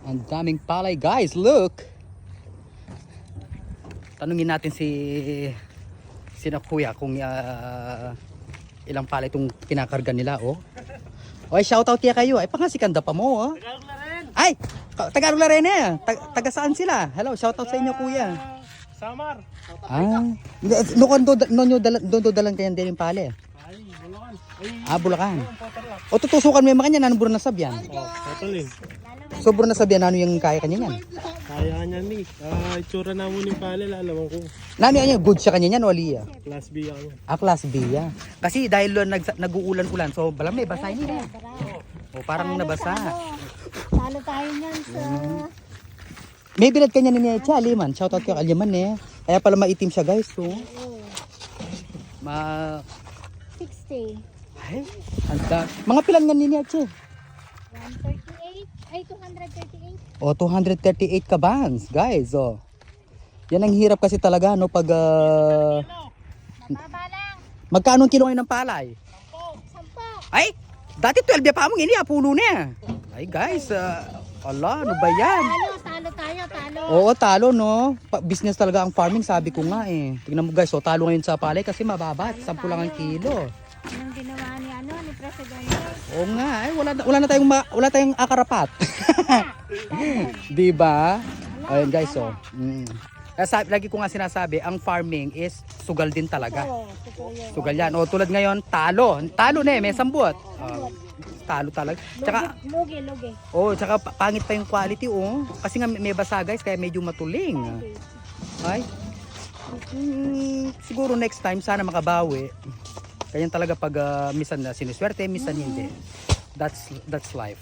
Ang daming palay guys, look. Tanungin natin sina kuya kung ilang palay itong pinakarga nila, oh. Oy, shoutout kaya kayo. Ay, pangasikanda pa mo, oh. Tagalog na rin. Ay, Tagalog na rin eh. Taga saan sila? Hello, shoutout sa inyo, kuya. Samar. Doon do dalan kayan din yung pale. Ay, Bulacan. Ay, Bulacan. Potter lang. O tutusukan mo yung makanya, nanong na sabyan. Oh, Potter Sobrang na sabyan, ano yung kaya kanya yan? Kaya niya ni. Itsura na mo ni Pale, lalaman ko. Nano yan, good siya kanya yan, wali ah. Class B ako. Class B ah. Kasi dahil nag-uulan-ulan, so balam may basahin nila. O parang nabasa. Talo tayo niyan sa... May bilad kanya ni Necha, Aliman. Shoutout kayo Aliman eh. Kaya pala maitim siya guys, so. Ma... 60. Ay, handa. Mga pilan nga ni Necha? 138. Ay, 238. O, 238 ka bands, guys. O. Yan ang hirap kasi talaga, no, pag... Mababa lang. Magkano ang kilo ngayon ng palay? 10. Ay, dati 12 pa mo, ini pulo na. Ay, guys, ala, ano ba yan? Talo tayo, talo. Oo, talo, no? Business talaga ang farming, sabi ko nga eh. Tingnan mo guys, so talo ngayon sa palay kasi mababa, 10 lang ang kilo. Anong ginawa ni Presidente? Oo nga, ay wala tayong akarapat. 'Di ba? Ayun guys, so. Kaya lagi ko nga sinasabi, ang farming is sugal din talaga. Sugal yan. O tulad ngayon, talo. Talo na eh, may sambot. Talo talaga. Tsaka, Lugi. tsaka pangit pa yung quality, oh. Kasi nga may basa guys, kaya medyo matuling. Ay. Siguro next time, sana makabawi. Ganyan talaga pag minsan siniswerte, minsan hindi. That's life.